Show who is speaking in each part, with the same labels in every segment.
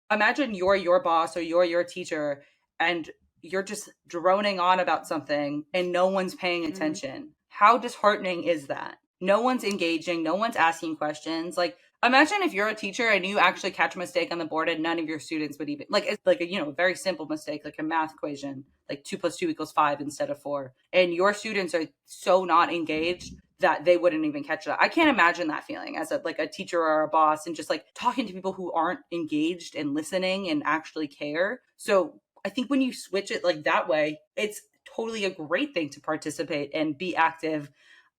Speaker 1: imagine you're your boss or you're your teacher and you're just droning on about something and no one's paying attention. How disheartening is that? No one's engaging, no one's asking questions. Like, imagine if you're a teacher and you actually catch a mistake on the board and none of your students would even, like, it's like a, a very simple mistake, like a math equation, like 2 + 2 = 5 instead of 4. And your students are so not engaged that they wouldn't even catch that. I can't imagine that feeling as a teacher or a boss and just like talking to people who aren't engaged and listening and actually care. So I think when you switch it like that way, it's totally a great thing to participate and be active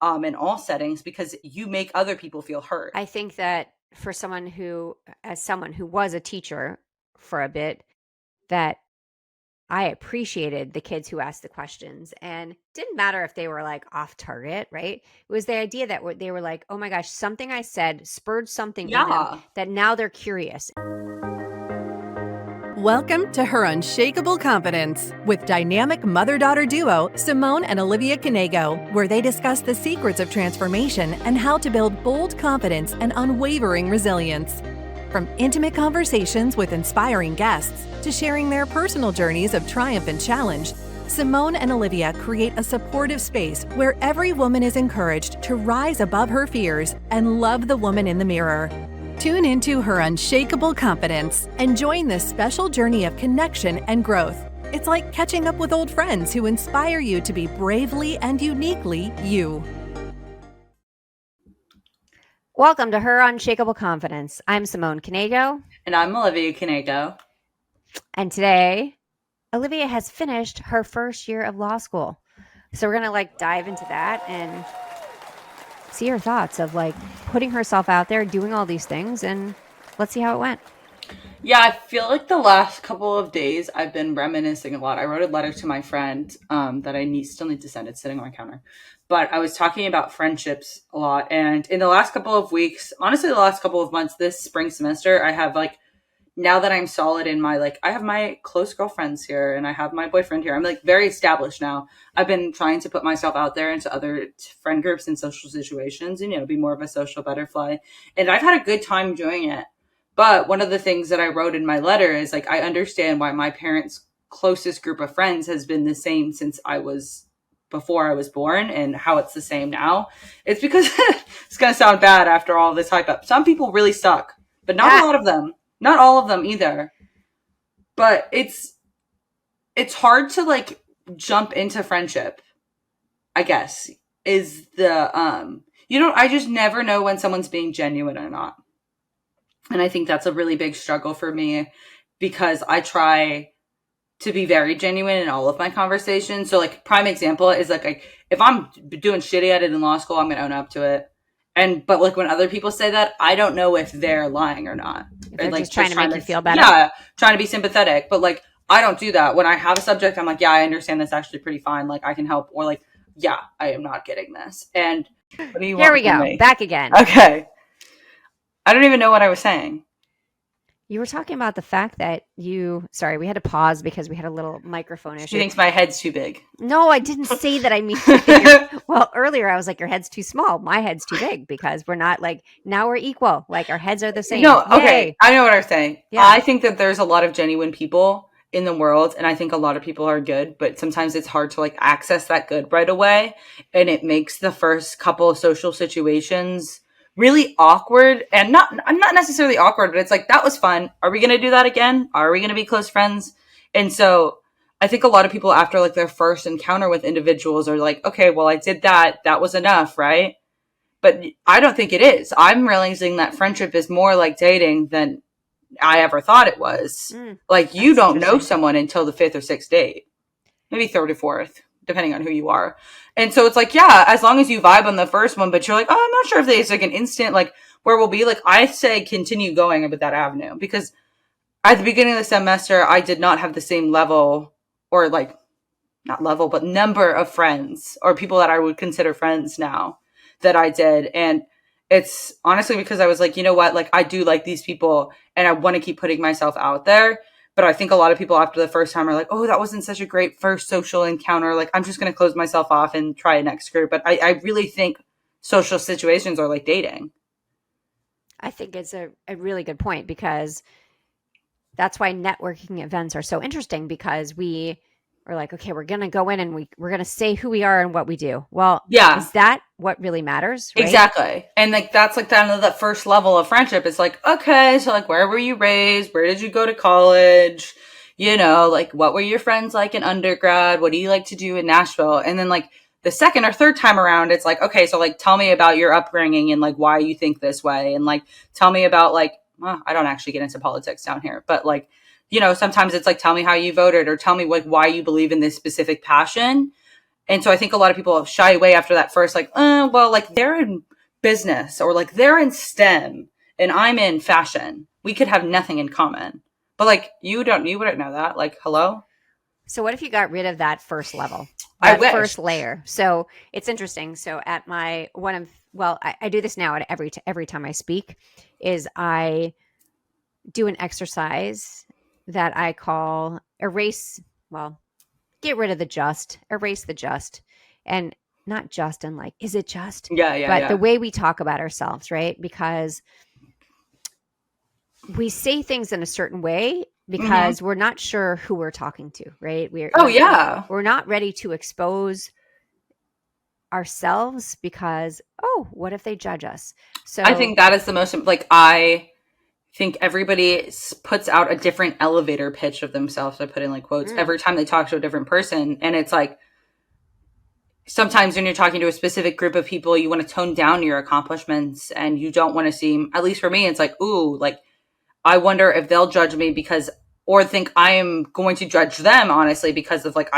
Speaker 1: in all settings because you make other people feel heard.
Speaker 2: I think that for someone who was a teacher for a bit, that I appreciated the kids who asked the questions, and it didn't matter if they were like off target, right? It was the idea that they were like, oh my gosh, something I said spurred something in them that now they're curious.
Speaker 3: Welcome to Her Unshakeable Confidence with dynamic mother-daughter duo Simone and Olivia Knego, where they discuss the secrets of transformation and how to build bold confidence and unwavering resilience. From intimate conversations with inspiring guests to sharing their personal journeys of triumph and challenge, Simone and Olivia create a supportive space where every woman is encouraged to rise above her fears and love the woman in the mirror. Tune into Her Unshakeable Confidence and join this special journey of connection and growth. It's like catching up with old friends who inspire you to be bravely and uniquely you.
Speaker 2: Welcome to Her Unshakeable Confidence. I'm Simone Knego.
Speaker 1: And I'm Olivia Knego.
Speaker 2: And today, Olivia has finished her first year of law school. So we're going to dive into that and see her thoughts of putting herself out there, doing all these things, and let's see how it went.
Speaker 1: Yeah, I feel like the last couple of days I've been reminiscing a lot. I wrote a letter to my friend that I still need to send. It's sitting on my counter. But I was talking about friendships a lot. And in the last couple of weeks, honestly, the last couple of months, this spring semester, I have now that I'm solid in my, I have my close girlfriends here and I have my boyfriend here. I'm very established now. I've been trying to put myself out there into other friend groups and social situations and, be more of a social butterfly. And I've had a good time doing it. But one of the things that I wrote in my letter is I understand why my parents' closest group of friends has been the same since before I was born and how it's the same now. It's because it's going to sound bad after all this hype up. Some people really suck, but not a lot of them. Not all of them either. But it's hard to jump into friendship, I guess, is the I just never know when someone's being genuine or not. And I think that's a really big struggle for me because I try to be very genuine in all of my conversations. So prime example is if I'm doing shitty at it in law school, I'm going to own up to it. But when other people say that, I don't know if they're lying or not.
Speaker 2: They're just trying to make you feel better.
Speaker 1: Yeah, trying to be sympathetic. But I don't do that. When I have a subject, I'm yeah, I understand this actually pretty fine. I can help. Or yeah, I am not getting this. And what do you want
Speaker 2: Here we go.
Speaker 1: me?
Speaker 2: Back again.
Speaker 1: Okay. I don't even know what I was saying.
Speaker 2: You were talking about the fact that sorry, we had to pause because we had a little microphone issue.
Speaker 1: She thinks my head's too big.
Speaker 2: No, I didn't say that. I mean, well, earlier I was your head's too small. My head's too big because we're not now we're equal. Our heads are the same.
Speaker 1: No, okay.
Speaker 2: Yay.
Speaker 1: I know what I'm saying.
Speaker 2: Yeah.
Speaker 1: I think that there's a lot of genuine people in the world, and I think a lot of people are good, but sometimes it's hard to access that good right away, and it makes the first couple of social situations really awkward, and not necessarily awkward, but it's that was fun. Are we going to do that again? Are we going to be close friends? And so I think a lot of people after their first encounter with individuals are okay, well, I did that. That was enough, right? But I don't think it is. I'm realizing that friendship is more like dating than I ever thought it was. You don't know someone until the 5th or 6th date, maybe 3rd or 4th. Depending on who you are. And so it's yeah, as long as you vibe on the first one, but you're oh, I'm not sure if there's an instant, where we'll be I say continue going with that avenue. Because at the beginning of the semester, I did not have the same level or not level, but number of friends or people that I would consider friends now that I did. And it's honestly because I was you know what, I do like these people and I want to keep putting myself out there. But I think a lot of people after the first time are oh, that wasn't such a great first social encounter. I'm just going to close myself off and try a next group. But I really think social situations are like dating.
Speaker 2: I think it's a really good point because that's why networking events are so interesting, because we are like, okay, we're going to go in and we're going to say who we are and what we do. Well,
Speaker 1: Yeah.
Speaker 2: is that what really matters? Right?
Speaker 1: Exactly. And like that's like kind of the first level of friendship. It's like, okay, so like where were you raised? Where did you go to college? You know, like what were your friends like in undergrad? What do you like to do in Nashville? And then like the second or third time around, it's like, okay, so like tell me about your upbringing and like why you think this way. And like tell me about like, well, I don't actually get into politics down here, but like, you know, sometimes it's like, tell me how you voted or tell me like why you believe in this specific passion. And so I think a lot of people shy away after that first, like, well, like they're in business or like they're in STEM and I'm in fashion. We could have nothing in common. But like, you wouldn't know that. Like, hello?
Speaker 2: So what if you got rid of that first level,
Speaker 1: I
Speaker 2: that
Speaker 1: wish.
Speaker 2: first layer? So it's interesting. So at my, I do this now at every time I speak, is I do an exercise that I call erase, well, get rid of the just, erase the just. And not just and like, is it just? But the way we talk about ourselves, right? Because we say things in a certain way because we're not sure who we're talking to, right? We're not ready to expose ourselves because, what if they judge us? So
Speaker 1: I think that is the most, like, I think everybody puts out a different elevator pitch of themselves. I put in like quotes every time they talk to a different person. And it's like, sometimes when you're talking to a specific group of people, you want to tone down your accomplishments and you don't want to seem, at least for me, it's like, ooh, like, I wonder if they'll judge me because, or think I am going to judge them, honestly, because of like,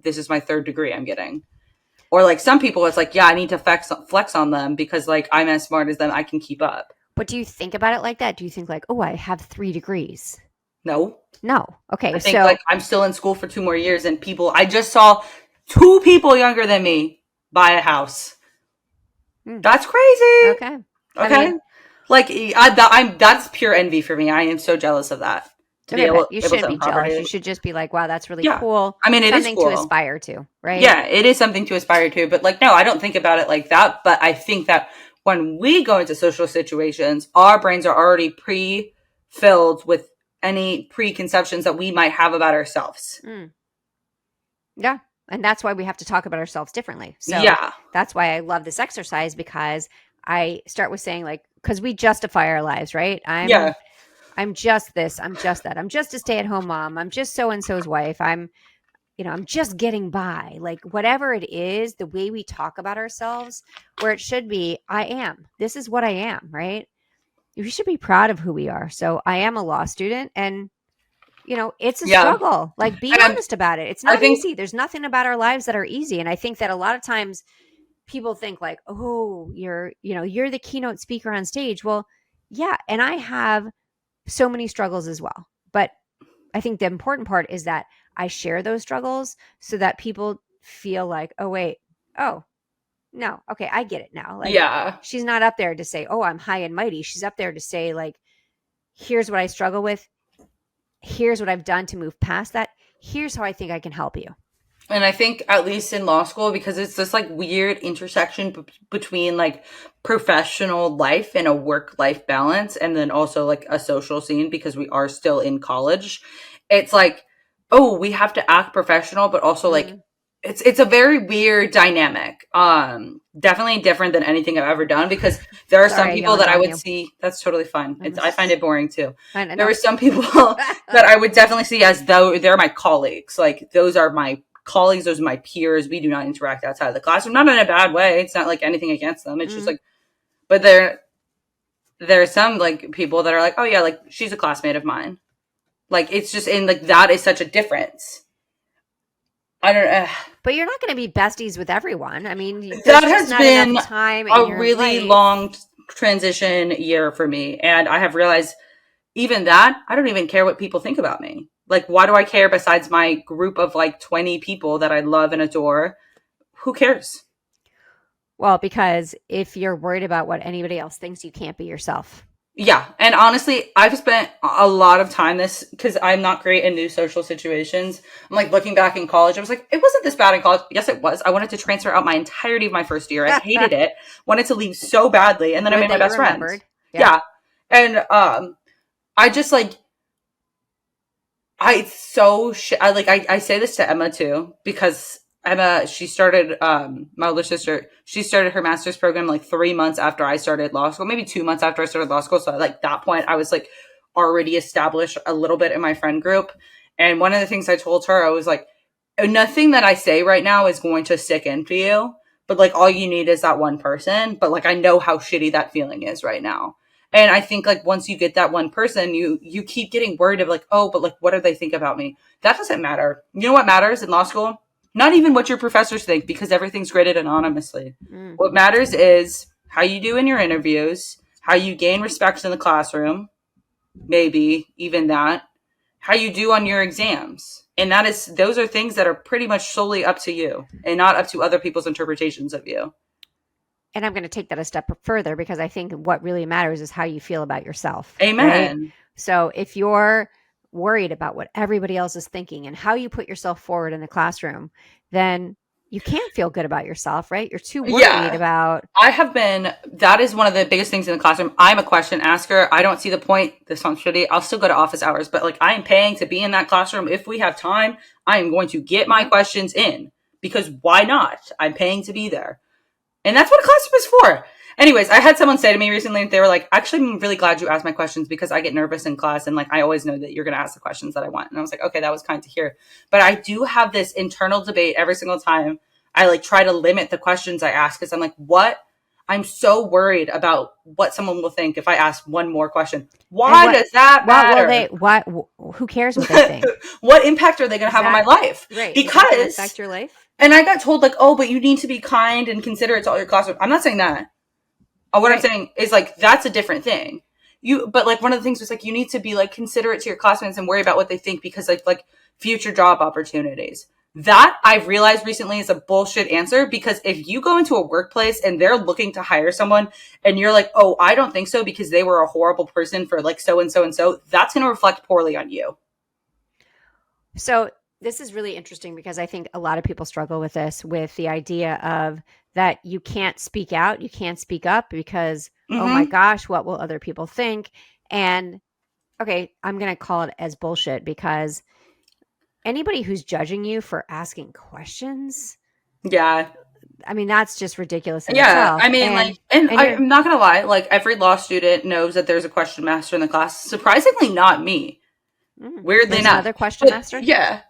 Speaker 1: this is my third degree I'm getting. Or like some people, it's like, yeah, I need to flex on them because like I'm as smart as them. I can keep up.
Speaker 2: But do you think about it like that? Do you think like, I have 3 degrees?
Speaker 1: No.
Speaker 2: Okay.
Speaker 1: I think like I'm still in school for 2 more years and I just saw 2 people younger than me buy a house. That's crazy.
Speaker 2: Okay.
Speaker 1: I mean, like that's pure envy for me. I am so jealous of that.
Speaker 2: But you shouldn't be jealous. You should just be like, wow, that's really cool.
Speaker 1: I mean, it is
Speaker 2: something
Speaker 1: cool
Speaker 2: to aspire to, right?
Speaker 1: Yeah, it is something to aspire to. But like, no, I don't think about it like that. But I think that when we go into social situations, our brains are already pre-filled with any preconceptions that we might have about ourselves.
Speaker 2: Yeah. And that's why we have to talk about ourselves differently. So that's why I love this exercise, because I start with saying like, because we justify our lives, right? I'm just this, I'm just that. I'm just a stay-at-home mom. I'm just so-and-so's wife. I'm just getting by. Like whatever it is, the way we talk about ourselves, where it should be, I am. This is what I am, right? We should be proud of who we are. So I am a law student, and it's a struggle. Like, be honest about it. It's not easy. There's nothing about our lives that are easy. And I think that a lot of times people think like, you're the keynote speaker on stage. Well, yeah. And I have so many struggles as well. But I think the important part is that I share those struggles so that people feel like, no, okay, I get it now. Like, she's not up there to say, I'm high and mighty. She's up there to say like, here's what I struggle with. Here's what I've done to move past that. Here's how I think I can help you.
Speaker 1: And I think at least in law school, because it's this like weird intersection between like professional life and a work-life balance, and then also like a social scene, because we are still in college. It's like, we have to act professional, but also like it's a very weird dynamic. Definitely different than anything I've ever done, because there are some people that I would see. That's totally fine. I find it boring too. There are some people that I would definitely see as though they're my colleagues. Like those are my colleagues, those are my peers. We do not interact outside of the classroom, not in a bad way. It's not like anything against them. It's just like, but there are some like people that are like, like she's a classmate of mine. Like it's just in like, that is such a difference. I don't know.
Speaker 2: But you're not going to be besties with everyone. I mean,
Speaker 1: that has been
Speaker 2: time
Speaker 1: a really long transition year for me. And I have realized even that I don't even care what people think about me. Like, why do I care besides my group of like 20 people that I love and adore? Who cares?
Speaker 2: Well, because if you're worried about what anybody else thinks, you can't be yourself.
Speaker 1: Yeah. And honestly, I've spent a lot of time because I'm not great in new social situations. I'm like looking back in college, I was like, it wasn't this bad in college. Yes, it was. I wanted to transfer out my entirety of my first year. I hated it. Wanted to leave so badly. And then I made my best friend. Yeah. And I just like, I say this to Emma too, because Emma, she started, my older sister, she started her master's program like 3 months after I started law school, maybe 2 months after I started law school. So like that point, I was like already established a little bit in my friend group. And one of the things I told her, I was like, nothing that I say right now is going to stick into you, but like all you need is that one person. But like I know how shitty that feeling is right now. And I think like once you get that one person, you keep getting worried of like, oh, but like what do they think about me? That doesn't matter. You know what matters in law school? Not even what your professors think, because everything's graded anonymously. What matters is how you do in your interviews, how you gain respect in the classroom, maybe even that, how you do on your exams. And those are things that are pretty much solely up to you and not up to other people's interpretations of you.
Speaker 2: And I'm going to take that a step further, because I think what really matters is how you feel about yourself.
Speaker 1: Amen.
Speaker 2: Right? So if you're worried about what everybody else is thinking and how you put yourself forward in the classroom, then you can't feel good about yourself, right? You're too worried about.
Speaker 1: That is one of the biggest things in the classroom. I'm a question asker. I don't see the point. This sounds shitty. I'll still go to office hours, but like I am paying to be in that classroom. If we have time, I am going to get my questions in, because why not? I'm paying to be there. And that's what a classroom is for. Anyways, I had someone say to me recently, they were like, actually, I'm really glad you asked my questions, because I get nervous in class. And like, I always know that you're going to ask the questions that I want. And I was like, okay, that was kind to hear. But I do have this internal debate every single time I like try to limit the questions I ask, because I'm like, I'm so worried about what someone will think if I ask one more question. Why does that matter?
Speaker 2: Who cares what they think?
Speaker 1: What impact are they going to have on my life?
Speaker 2: Right.
Speaker 1: Because
Speaker 2: affect your life.
Speaker 1: And I got told like, oh, but you need to be kind and considerate to all your classmates. I'm not saying that. What I'm saying is like, that's a different thing. But like one of the things was like, you need to be like considerate to your classmates and worry about what they think, because like future job opportunities. That I've realized recently is a bullshit answer, because if you go into a workplace and they're looking to hire someone and you're like, oh, I don't think so because they were a horrible person for like so and so and so, that's going to reflect poorly on you.
Speaker 2: So this is really interesting, because I think a lot of people struggle with this, with the idea of that you can't speak out, you can't speak up because, oh my gosh, what will other people think? And okay, I'm going to call it as bullshit, because anybody who's judging you for asking questions, I mean, that's just ridiculous in itself.
Speaker 1: I mean, I'm not going to lie, like every law student knows that there's a question master in the class. Surprisingly, not me. Weirdly enough.
Speaker 2: Another question master?
Speaker 1: Yeah.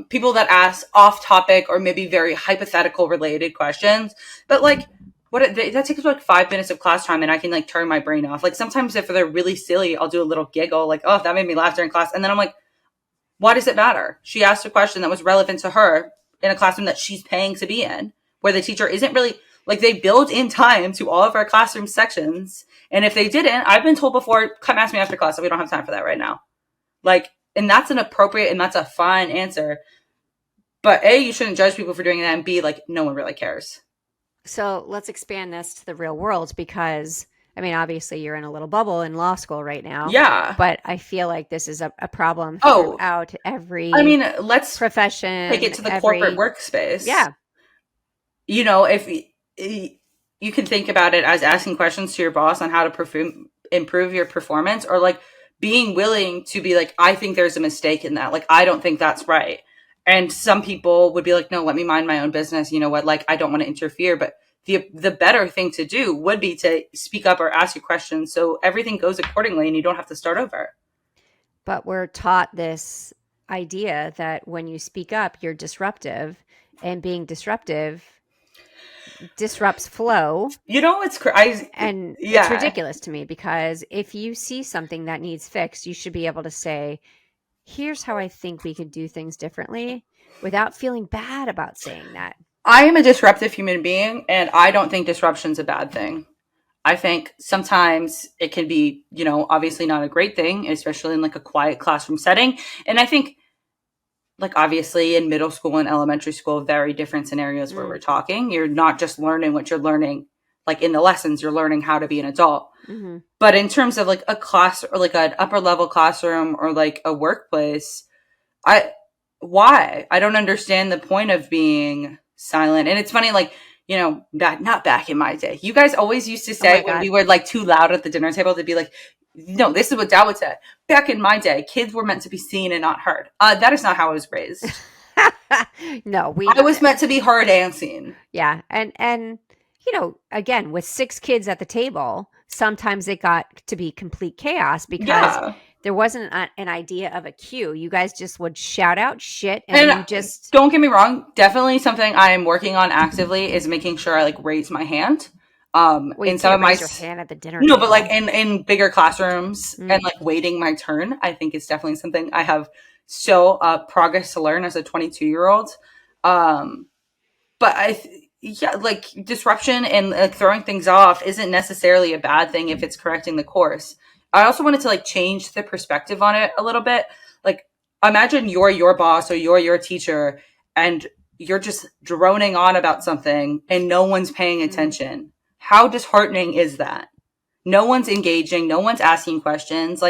Speaker 1: People that ask off topic or maybe very hypothetical related questions. But like, that takes like 5 minutes of class time, and I can like turn my brain off. Like sometimes if they're really silly, I'll do a little giggle, like, oh, that made me laugh during class. And then I'm like, why does it matter? She asked a question that was relevant to her in a classroom that she's paying to be in, where the teacher isn't really like, they build in time to all of our classroom sections. And if they didn't, I've been told before, come ask me after class. So we don't have time for that right now. Like, and that's an appropriate and that's a fine answer. But A, you shouldn't judge people for doing that. And B, like, no one really cares.
Speaker 2: So let's expand this to the real world, because, I mean, obviously you're in a little bubble in law school right now.
Speaker 1: Yeah.
Speaker 2: But I feel like this is a problem throughout every
Speaker 1: let's
Speaker 2: profession.
Speaker 1: Take it to the corporate workspace.
Speaker 2: Yeah.
Speaker 1: You know, if you can think about it as asking questions to your boss on how to improve your performance, or like, being willing to be like, I think there's a mistake in that. Like, I don't think that's right. And some people would be like, no, let me mind my own business. You know what? Like, I don't want to interfere. But the better thing to do would be to speak up or ask you questions, so everything goes accordingly and you don't have to start over.
Speaker 2: But we're taught this idea that when you speak up, you're disruptive, and being disruptive disrupts flow.
Speaker 1: You know, it's crazy.
Speaker 2: And it's ridiculous to me, because if you see something that needs fixed, you should be able to say, here's how I think we could do things differently, without feeling bad about saying that.
Speaker 1: I am a disruptive human being, and I don't think disruption's a bad thing. I think sometimes it can be, you know, obviously not a great thing, especially in like a quiet classroom setting. And I think, like, obviously in middle school and elementary school, very different scenarios where we're talking. You're not just learning what you're learning, like in the lessons, you're learning how to be an adult. But in terms of like a class, or like an upper level classroom, or like a workplace, I don't understand the point of being silent. And it's funny, like, you know, not back in my day. You guys always used to say when we were like too loud at the dinner table, to be like, No, this is what Dad would say. Back in my day, kids were meant to be seen and not heard. That is not how I was raised.
Speaker 2: No,
Speaker 1: I was meant to be heard and seen.
Speaker 2: yeah. And again, with 6 kids at the table, sometimes it got to be complete chaos because
Speaker 1: Yeah.
Speaker 2: there wasn't an idea of a cue. You guys just would shout out shit and
Speaker 1: And
Speaker 2: you just
Speaker 1: don't get me wrong, definitely something I am working on actively is making sure I raise my hand.
Speaker 2: well, you
Speaker 1: In some of
Speaker 2: can't
Speaker 1: my
Speaker 2: raise your hand at the dinner
Speaker 1: no,
Speaker 2: table.
Speaker 1: but in bigger classrooms
Speaker 2: Mm.
Speaker 1: and waiting my turn, I think it's definitely something I have still progress to learn as a 22-year-old. But yeah, disruption and throwing things off isn't necessarily a bad thing if it's correcting the course. I also wanted to change the perspective on it a little bit. Like, imagine you're your boss or you're your teacher and you're just droning on about something and no one's paying attention. How disheartening is that? No one's engaging. No one's asking questions.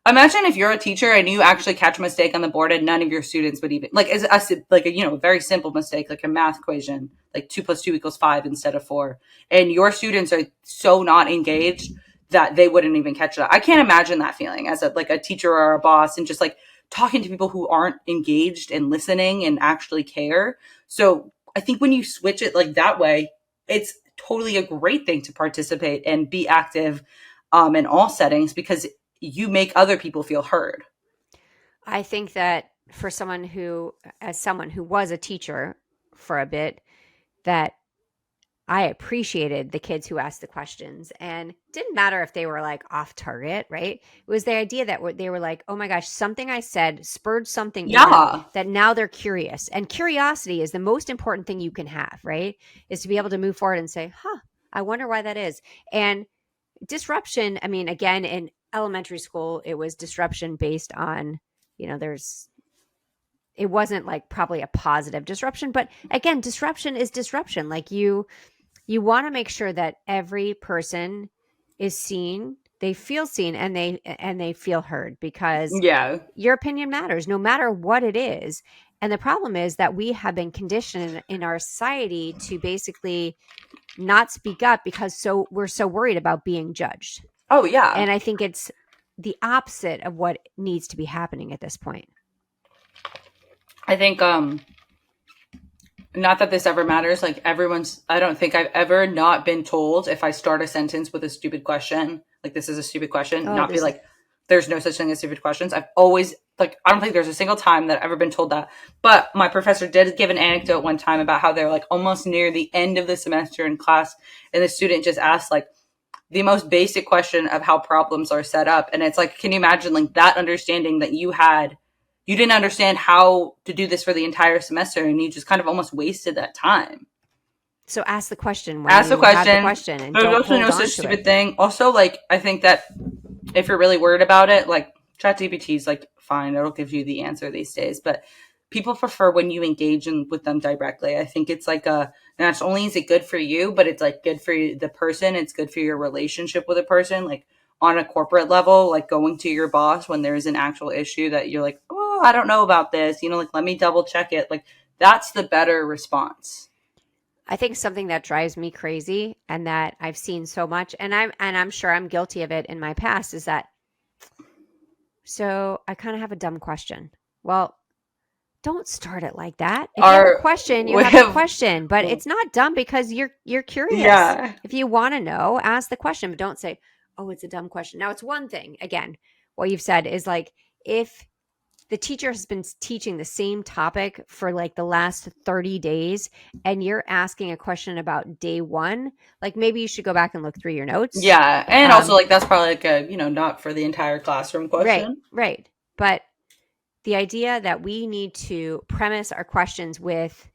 Speaker 1: Imagine if you're a teacher and you actually catch a mistake on the board and none of your students would even is a very simple mistake, like a math equation, 2 + 2 = 5 instead of 4, and your students are so not engaged that they wouldn't even catch that. I can't imagine that feeling as a teacher or a boss and just talking to people who aren't engaged and listening and actually care. So I think when you switch it that way, it's totally a great thing to participate and be active in all settings because you make other people feel heard.
Speaker 2: I think that for someone who was a teacher for a bit, that I appreciated the kids who asked the questions, and didn't matter if they were off target, right? It was the idea that they were like, oh my gosh, something I said spurred something in them
Speaker 1: Yeah.
Speaker 2: that now they're curious. And curiosity is the most important thing you can have, right? Is to be able to move forward and say, I wonder why that is. And disruption, I mean, again, in elementary school, it was disruption based on, it wasn't probably a positive disruption, but again, disruption is disruption. You want to make sure that every person is seen, they feel seen, and they feel heard, because
Speaker 1: Yeah.
Speaker 2: your opinion matters no matter what it is. And the problem is that we have been conditioned in our society to basically not speak up because we're so worried about being judged.
Speaker 1: Oh, yeah.
Speaker 2: And I think it's the opposite of what needs to be happening at this point.
Speaker 1: I think not that this ever matters. I don't think I've ever not been told if I start a sentence with a stupid question, this is a stupid question, there's no such thing as stupid questions. I've always, I don't think there's a single time that I've ever been told that. But my professor did give an anecdote one time about how they're almost near the end of the semester in class, and the student just asked the most basic question of how problems are set up. And it's can you imagine that understanding that you had? You didn't understand how to do this for the entire semester, and you just kind of almost wasted that time.
Speaker 2: So ask the question
Speaker 1: Ask the question.
Speaker 2: And
Speaker 1: There's
Speaker 2: don't
Speaker 1: also
Speaker 2: hold
Speaker 1: no
Speaker 2: on
Speaker 1: such
Speaker 2: to
Speaker 1: stupid
Speaker 2: it.
Speaker 1: thing. Also, I think that if you're really worried about it, ChatGPT is fine. It'll give you the answer these days. But people prefer when you engage with them directly. I think it's not only is it good for you, but it's good for the person. It's good for your relationship with a person. On a corporate level, going to your boss when there's an actual issue that you're oh, I don't know about this, let me double check it. That's the better response.
Speaker 2: I think something that drives me crazy, and that I've seen so much, and I'm sure I'm guilty of it in my past, is that, so I kind of have a dumb question. Well, don't start it like that. If you have a question, you have a question, but it's not dumb because you're curious.
Speaker 1: Yeah.
Speaker 2: If you want to know, ask the question, but don't say, oh, it's a dumb question. Now, it's one thing, again, what you've said is if the teacher has been teaching the same topic for the last 30 days and you're asking a question about day 1, maybe you should go back and look through your notes.
Speaker 1: Yeah. And also that's probably a, not for the entire classroom question.
Speaker 2: Right. But the idea that we need to premise our questions with,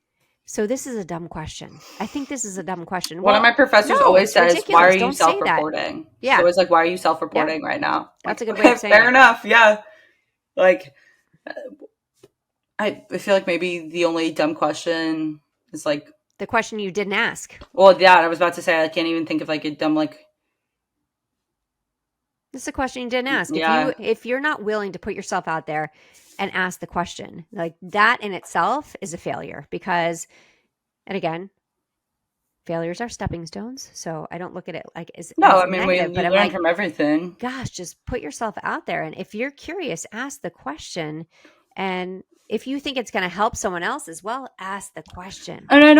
Speaker 2: so this is a dumb question. I think this is a dumb question.
Speaker 1: One of my professors always says,
Speaker 2: ridiculous.
Speaker 1: why are you
Speaker 2: Don't say that.
Speaker 1: self-reporting?
Speaker 2: Yeah.
Speaker 1: She's always why are you self-reporting right now?
Speaker 2: That's a good way of saying
Speaker 1: fair
Speaker 2: it.
Speaker 1: enough. Yeah. I feel maybe the only dumb question is
Speaker 2: the question you didn't ask.
Speaker 1: Well, yeah, I was about to say I can't even think of a dumb
Speaker 2: This is a question you didn't ask.
Speaker 1: Yeah.
Speaker 2: If you're not willing to put yourself out there and ask the question, that in itself is a failure, because, and again, failures are stepping stones. So I don't look at it like as
Speaker 1: No, I mean,
Speaker 2: negative, but
Speaker 1: you
Speaker 2: I'm
Speaker 1: learn
Speaker 2: like,
Speaker 1: from everything.
Speaker 2: gosh, just put yourself out there. And if you're curious, ask the question. And if you think it's going to help someone else as well, ask the question.
Speaker 1: And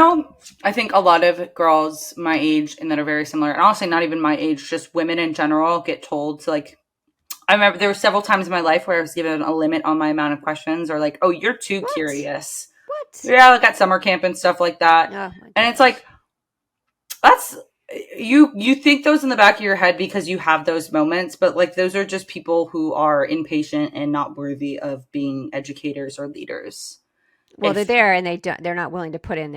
Speaker 1: I think a lot of girls my age and that are very similar, and honestly, not even my age, just women in general, get told to like, I remember there were several times in my life where I was given a limit on my amount of questions, or like, oh, you're too
Speaker 2: What?
Speaker 1: curious.
Speaker 2: What?
Speaker 1: Yeah, like at summer camp and stuff like that.
Speaker 2: Oh my
Speaker 1: And it's
Speaker 2: gosh.
Speaker 1: like, that's, you think those in the back of your head because you have those moments, but like those are just people who are impatient and not worthy of being educators or leaders.
Speaker 2: Well, they're
Speaker 1: If
Speaker 2: there and they're not willing to put in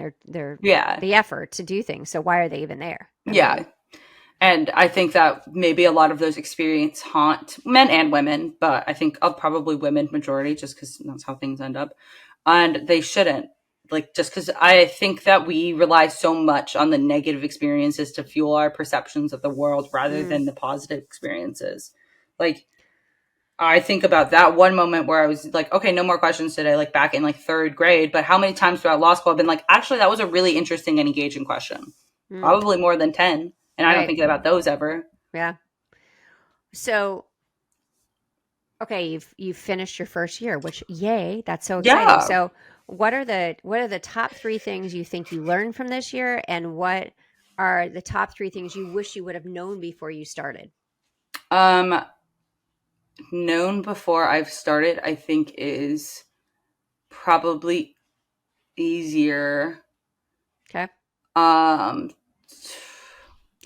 Speaker 1: Yeah,
Speaker 2: the effort to do things. So why are they even there? I
Speaker 1: yeah.
Speaker 2: mean,
Speaker 1: And I think that maybe a lot of those experiences haunt men and women, but I think probably women majority, just because that's how things end up. And they shouldn't. Like, just because I think that we rely so much on the negative experiences to fuel our perceptions of the world rather than the positive experiences. Like, I think about that one moment where I was like, okay, no more questions today, like back in like third grade. But how many times throughout law school I've been like, actually, that was a really interesting and engaging question. Probably more than 10. And I don't
Speaker 2: right.
Speaker 1: think about those ever.
Speaker 2: Yeah. So, okay, you've finished your first year, which yay, that's so exciting.
Speaker 1: Yeah.
Speaker 2: So, what are the top 3 things you think you learned from this year, and what are the top 3 things you wish you would have known before you started?
Speaker 1: Known before I've started, I think is probably easier.
Speaker 2: Okay.
Speaker 1: Um,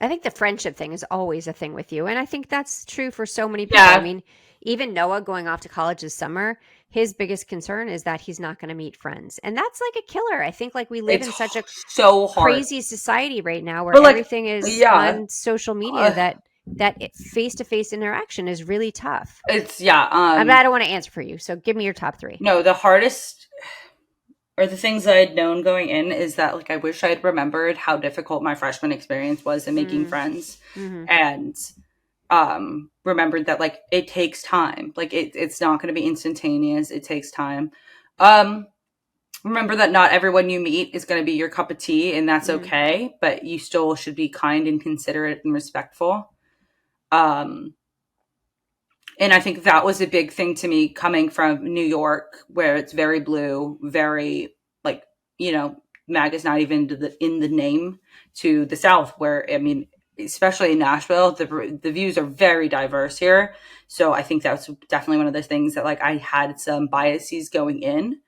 Speaker 2: I think the friendship thing is always a thing with you. And I think that's true for so many people. I
Speaker 1: yeah,
Speaker 2: mean, even Noah going off to college this summer, his biggest concern is that he's not going to meet friends. And that's like a killer. I think like we live
Speaker 1: it's
Speaker 2: in such a
Speaker 1: so hard.
Speaker 2: crazy society right now where
Speaker 1: But like,
Speaker 2: everything is
Speaker 1: yeah,
Speaker 2: on social media
Speaker 1: uh,
Speaker 2: that face-to-face interaction is really tough.
Speaker 1: it's yeah.
Speaker 2: I don't want to answer for you. So give me your top 3.
Speaker 1: No, the hardest or the things that I'd known going in is that like I wish I'd remembered how difficult my freshman experience was in making friends,
Speaker 2: Mm-hmm.
Speaker 1: and remembered that like it takes time. Like it's not going to be instantaneous. It takes time. Remember that not everyone you meet is going to be your cup of tea, and that's okay, but you still should be kind and considerate and respectful. And I think that was a big thing to me coming from New York, where it's very blue, very like, MAG is not even in the name, to the South, where, I mean, especially in Nashville, the views are very diverse here. So I think that's definitely one of those things that like I had some biases going in,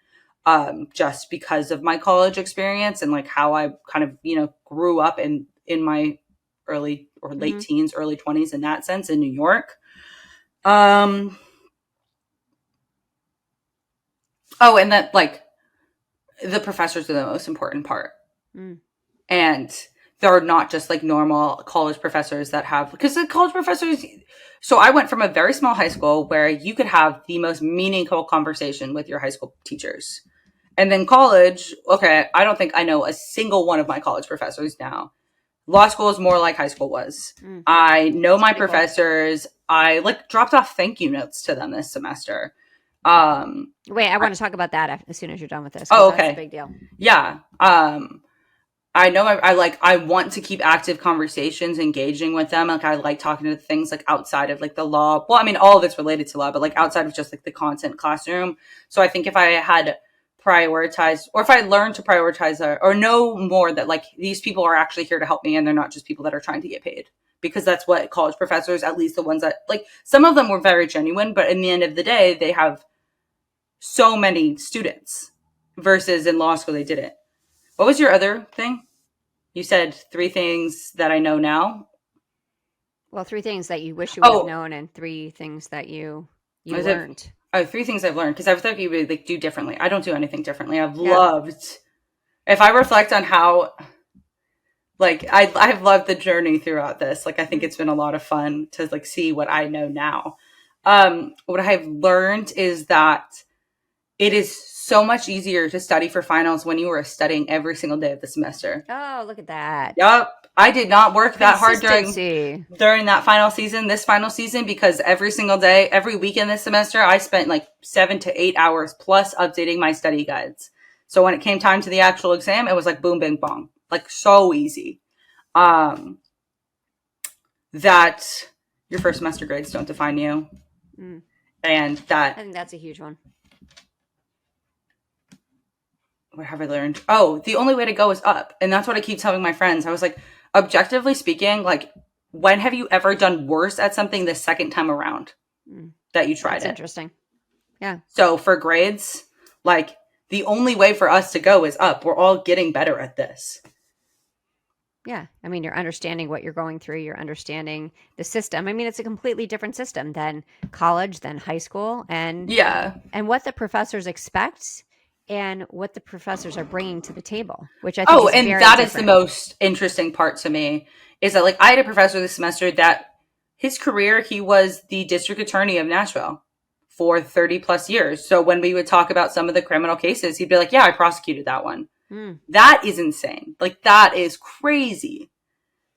Speaker 1: just because of my college experience and like how I kind of, grew up in my early or late teens, early 20s in that sense in New York. Oh, and that like the professors are the most important part. And they're not just like normal college professors that have, because the college professors, so I went from a very small high school where you could have the most meaningful conversation with your high school teachers. And then college, okay, I don't think I know a single one of my college professors now. Law school is more like high school was. I know my professors. I like dropped off thank you notes to them this semester.
Speaker 2: Wait, I want to talk about that as soon as you're done with this.
Speaker 1: Oh, okay.
Speaker 2: That's a big deal.
Speaker 1: Yeah. I know I want to keep active conversations, engaging with them. Like I like talking to things like outside of like the law. Well, I mean, all of it's related to law, but like outside of just like the content classroom. So I think if I had prioritized, or if I learned to prioritize or know more that like these people are actually here to help me and they're not just people that are trying to get paid, because that's what college professors, at least the ones that like, some of them were very genuine, but in the end of the day, they have so many students versus in law school, they didn't. What was your other thing? You said 3 things that I know now.
Speaker 2: Well, 3 things that you wish you would have known, and 3 things that you learned.
Speaker 1: 3 things I've learned, because I thought you would like do differently. I don't do anything differently. I've loved, if I reflect on how, like I've loved the journey throughout this. Like I think it's been a lot of fun to like see what I know now. What I've learned is that it is so much easier to study for finals when you are studying every single day of the semester.
Speaker 2: Oh, look at that.
Speaker 1: Yep. I did not work that hard during that this final season, because every single day, every weekend this semester, I spent like 7 to 8 hours plus updating my study guides. So when it came time to the actual exam, it was like boom, bing, bong, like so easy. that your first semester grades don't define you. And that,
Speaker 2: I think that's a huge one.
Speaker 1: what have I learned? Oh, the only way to go is up. And that's what I keep telling my friends. I was like, objectively speaking, like, when have you ever done worse at something the second time around that you tried
Speaker 2: That's
Speaker 1: it?
Speaker 2: interesting. Yeah.
Speaker 1: So for grades, like, the only way for us to go is up. We're all getting better at this.
Speaker 2: Yeah. I mean, you're understanding what you're going through. You're understanding the system. I mean, it's a completely different system than college, than high school, and what the professors expect and what the professors are bringing to the table, which I think is
Speaker 1: and
Speaker 2: very
Speaker 1: that
Speaker 2: different.
Speaker 1: is the most interesting part to me, is that, like, I had a professor this semester that his career, he was the district attorney of Nashville for 30 plus years. So when we would talk about some of the criminal cases, he'd be like, yeah, I prosecuted that one. That is insane. Like, that is crazy,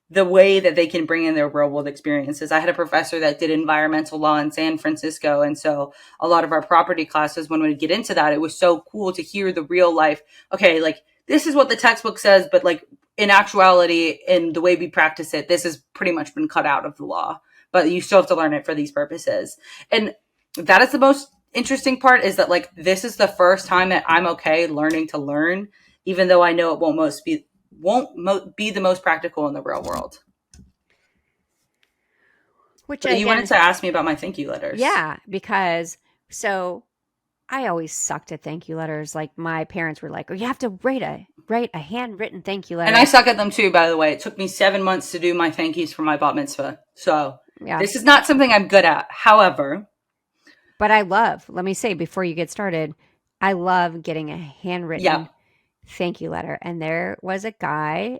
Speaker 1: the way that they can bring in their real world experiences. I had a professor that did environmental law in San Francisco. And so a lot of our property classes, when we get into that, it was so cool to hear the real life. Okay, like, this is what the textbook says, but, like, in actuality, in the way we practice it, this has pretty much been cut out of the law, but you still have to learn it for these purposes. And that is the most interesting part, is that, like, this is the first time that I'm okay learning to learn, even though I know it won't be the most practical in the real world.
Speaker 2: Which
Speaker 1: you wanted to ask me about my thank you letters.
Speaker 2: Yeah, because so I always sucked at thank you letters. Like, my parents were like, "Oh, you have to write a handwritten thank you letter."
Speaker 1: And I suck at them too, by the way. It took me 7 months to do my thank yous for my bat mitzvah. So This is not something I'm good at. However,
Speaker 2: but I love, let me say before you get started, I love getting a handwritten thank you letter. And there was a guy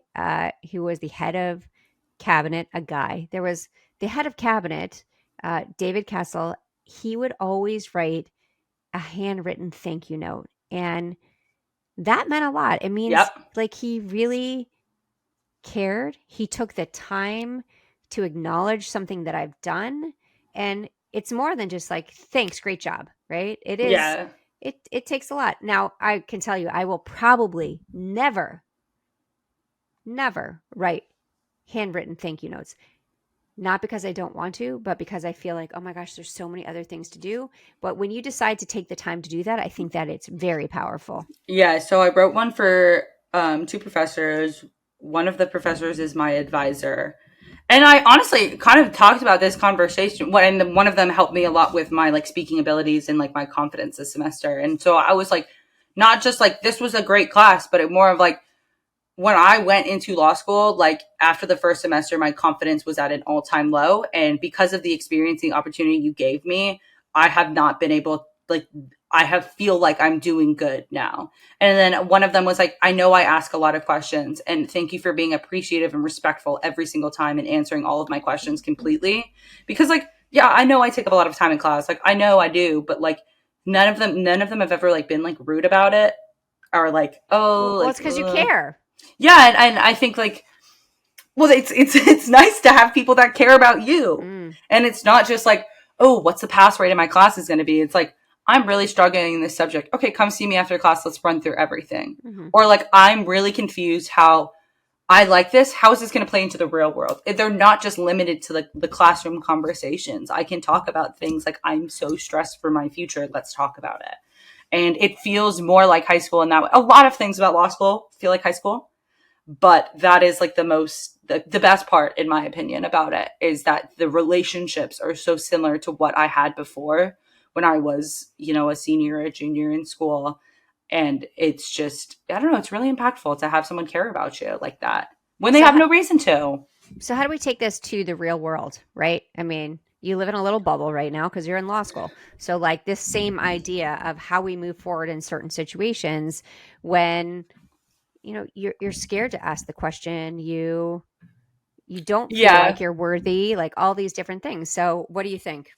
Speaker 2: who was the head of cabinet, There was the head of cabinet, David Kessel. He would always write a handwritten thank you note. And that meant a lot. It means like he really cared. He took the time to acknowledge something that I've done. And it's more than just like, thanks, great job, right? It is. Yeah. It takes a lot. Now, I can tell you, I will probably never write handwritten thank you notes. Not because I don't want to, but because I feel like, oh my gosh, there's so many other things to do. But when you decide to take the time to do that, I think that it's very powerful.
Speaker 1: Yeah. So I wrote one for 2 professors. One of the professors is my advisor. And I honestly kind of talked about this conversation, and one of them helped me a lot with my, like, speaking abilities and, like, my confidence this semester. And so I was like, not just like, this was a great class, but it more of like, when I went into law school, like, after the first semester, my confidence was at an all-time low. And because of the experience, the opportunity you gave me, I have not been able, like, feel like I'm doing good now. And then one of them was like, I know I ask a lot of questions, and thank you for being appreciative and respectful every single time and answering all of my questions completely. Because, like, yeah, I know I take up a lot of time in class. Like, I know I do, but, like, none of them have ever, like, been, like, rude about it, or like, oh,
Speaker 2: well, it's because you care.
Speaker 1: Yeah, and I think, like, well, it's nice to have people that care about you. And it's not just like, oh, what's the pass rate in my class is going to be? It's like, I'm really struggling in this subject. Okay, come see me after class. Let's run through everything. Or like, I'm really confused how I like this. How is this going to play into the real world? They're not just limited to the classroom conversations. I can talk about things like, I'm so stressed for my future. Let's talk about it. And it feels more like high school in that way. A lot of things about law school feel like high school. But that is, like, the best part, in my opinion, about it, is that the relationships are so similar to what I had before when I was, a senior or a junior in school. And it's just, I don't know, it's really impactful to have someone care about you like that when they have no reason to.
Speaker 2: So how do we take this to the real world, right? I mean, you live in a little bubble right now because you're in law school. So, like, this same idea of how we move forward in certain situations when you're scared to ask the question, you don't feel like you're worthy, like all these different things. So what do you think?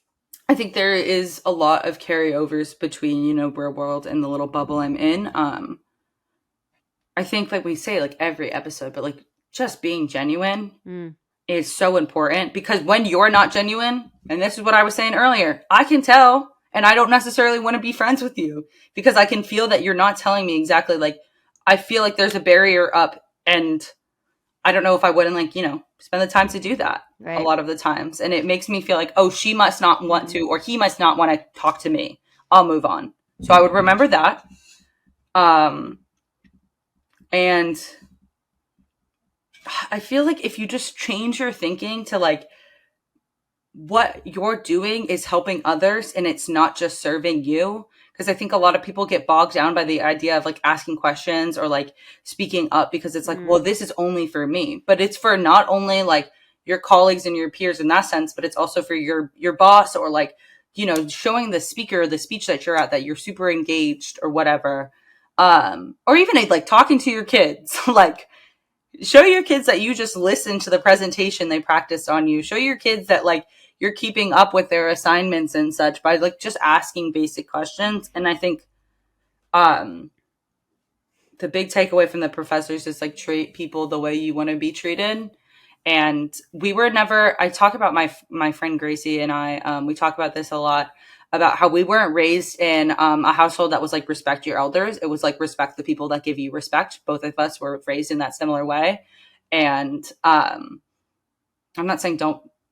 Speaker 1: I think there is a lot of carryovers between, real world and the little bubble I'm in. I think, like we say, like, every episode, but, like, just being genuine is so important, because when you're not genuine, and this is what I was saying earlier, I can tell, and I don't necessarily want to be friends with you because I can feel that you're not telling me exactly, like, I feel like there's a barrier up, and I don't know if I wouldn't spend the time to do that a
Speaker 2: Right.
Speaker 1: lot of the times. And it makes me feel like, oh, she must not want to, or he must not want to talk to me. I'll move on. So I would remember that. And I feel like if you just change your thinking to like, what you're doing is helping others and it's not just serving you. Because I think a lot of people get bogged down by the idea of like asking questions or like speaking up because it's like, well, this is only for me. But it's for not only like your colleagues and your peers in that sense, but it's also for your boss or like, showing the speaker the speech that you're at that you're super engaged or whatever. Or even like talking to your kids, like show your kids that you just listened to the presentation they practiced on you. Show your kids that like you're keeping up with their assignments and such by like just asking basic questions. And I think the big takeaway from the professors is like treat people the way you want to be treated. And we were never, I talk about my friend Gracie and I, we talk about this a lot about how we weren't raised in a household that was like respect your elders. It was like respect the people that give you respect. Both of us were raised in that similar way. And I'm not saying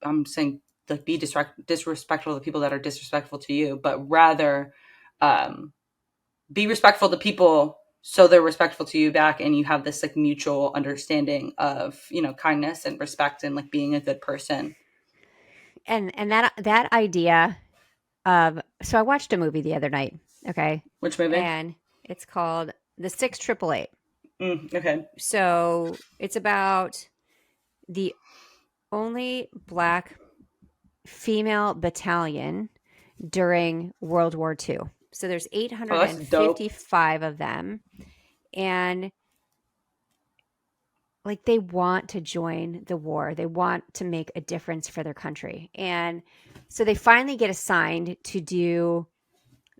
Speaker 1: I'm saying like be disrespectful to the people that are disrespectful to you, but rather be respectful to people so they're respectful to you back, and you have this like mutual understanding of kindness and respect and like being a good person.
Speaker 2: And that idea of, so I watched a movie the other night, okay?
Speaker 1: Which movie?
Speaker 2: And it's called The 6888.
Speaker 1: Okay.
Speaker 2: So it's about the only Black female battalion during World War II. So there's
Speaker 1: Oh, that's dope.
Speaker 2: 855 of them. And like they want to join the war. They want to make a difference for their country. And so they finally get assigned to do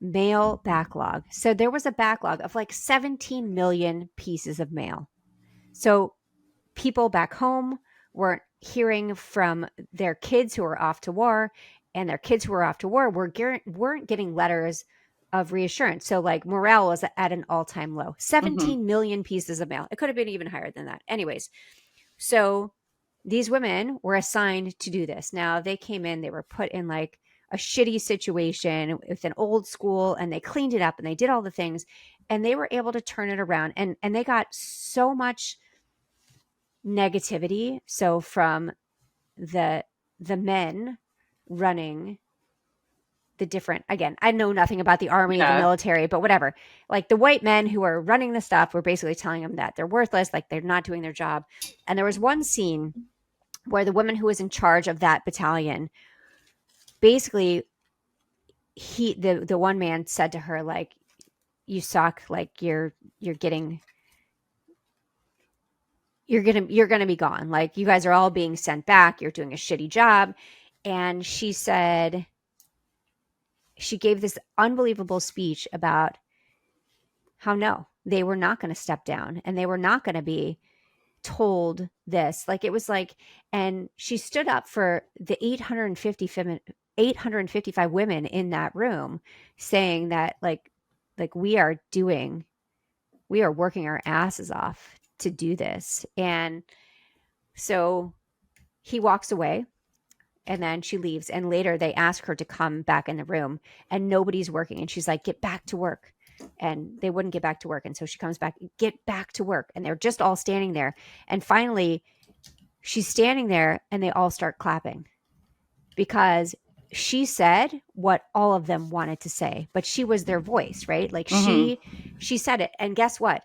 Speaker 2: mail backlog. So there was a backlog of like 17 million pieces of mail. So people back home weren't hearing from their kids who were off to war, and their kids who were off to war weren't getting letters of reassurance. So like morale was at an all-time low. 17 million pieces of mail. It could have been even higher than that. Anyways, so these women were assigned to do this. Now they came in, they were put in like a shitty situation with an old school, and they cleaned it up and they did all the things, and they were able to turn it around. And they got so much negativity. So from the men running the different, again, I know nothing about the army, the military, but whatever. Like the white men who are running the stuff were basically telling them that they're worthless, like they're not doing their job. And there was one scene where the woman who was in charge of that battalion, basically the one man said to her, like, you suck, like you're gonna be gone, like you guys are all being sent back, you're doing a shitty job. And she said, she gave this unbelievable speech about how no, they were not going to step down and they were not going to be told this. Like it was like, and she stood up for the 855 women in that room, saying that like we are working our asses off to do this. And so he walks away, and then she leaves. And later they ask her to come back in the room, and nobody's working. And she's like, get back to work. And they wouldn't get back to work. And so she comes back, get back to work. And they're just all standing there. And finally she's standing there and they all start clapping because she said what all of them wanted to say, but she was their voice, right? Like she said it. And guess what?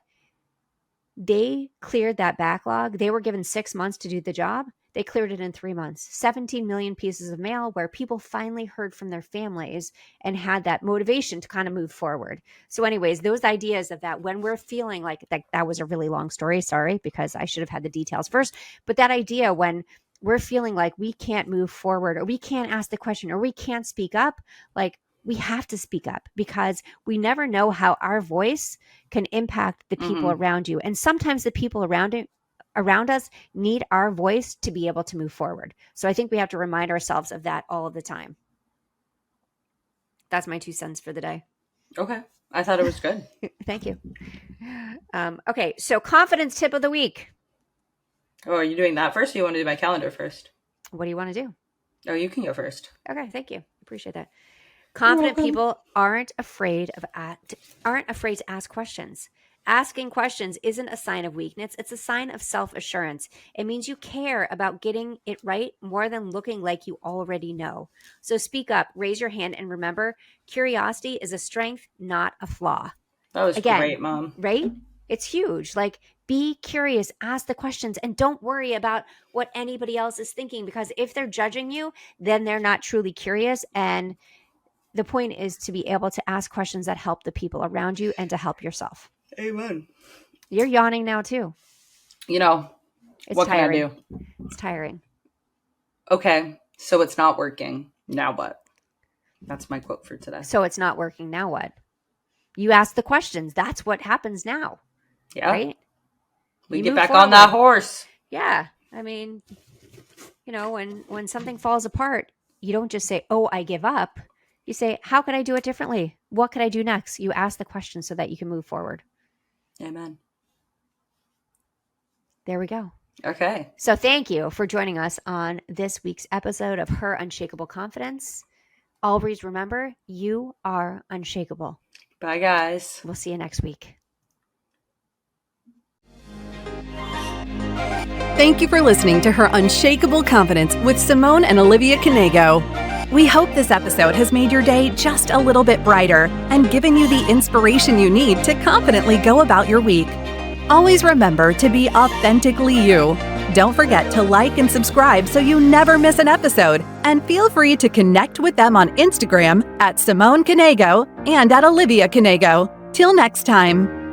Speaker 2: They cleared that backlog. They were given 6 months to do the job. They cleared it in 3 months. 17 million pieces of mail where people finally heard from their families and had that motivation to kind of move forward. So anyways, those ideas of that, when we're feeling like that was a really long story. Sorry, because I should have had the details first. But that idea when we're feeling like we can't move forward or we can't ask the question or we can't speak up, like we have to speak up because we never know how our voice can impact the people around you. And sometimes the people around us need our voice to be able to move forward. So I think we have to remind ourselves of that all of the time. That's my 2 cents for the day.
Speaker 1: Okay. I thought it was good.
Speaker 2: Thank you. Okay. So confidence tip of the week.
Speaker 1: Oh, are you doing that first, or you want to do my calendar first?
Speaker 2: What do you want to do?
Speaker 1: Oh, you can go first.
Speaker 2: Okay, thank you. Appreciate that. Confident people aren't afraid to ask questions. Asking questions isn't a sign of weakness. It's a sign of self-assurance. It means you care about getting it right more than looking like you already know. So speak up, raise your hand, and remember, curiosity is a strength, not a flaw.
Speaker 1: That was
Speaker 2: Again,
Speaker 1: great, Mom.
Speaker 2: right? It's huge. Like, be curious, ask the questions, and don't worry about what anybody else is thinking, because if they're judging you, then they're not truly curious. And the point is to be able to ask questions that help the people around you and to help yourself.
Speaker 1: Amen.
Speaker 2: You're yawning now too.
Speaker 1: You know,
Speaker 2: It's
Speaker 1: what
Speaker 2: tiring.
Speaker 1: can I do?
Speaker 2: It's tiring.
Speaker 1: Okay, so it's not working. Now what? That's my quote for today.
Speaker 2: So it's not working. Now what? You ask the questions. That's what happens now.
Speaker 1: Yeah.
Speaker 2: Right?
Speaker 1: We
Speaker 2: You
Speaker 1: get
Speaker 2: move
Speaker 1: back
Speaker 2: forward.
Speaker 1: on that horse.
Speaker 2: Yeah. I mean, you know, when something falls apart, you don't just say, oh, I give up. You say, how could I do it differently? What could I do next? You ask the question so that you can move forward.
Speaker 1: Amen.
Speaker 2: There we go.
Speaker 1: Okay.
Speaker 2: So thank you for joining us on this week's episode of Her Unshakeable Confidence. Always remember, you are unshakable.
Speaker 1: Bye, guys.
Speaker 2: We'll see you next week.
Speaker 3: Thank you for listening to Her Unshakable Confidence with Simone and Olivia Knego. We hope this episode has made your day just a little bit brighter and given you the inspiration you need to confidently go about your week. Always remember to be authentically you. Don't forget to like and subscribe so you never miss an episode. And feel free to connect with them on Instagram at Simone Knego and at Olivia Knego. Till next time.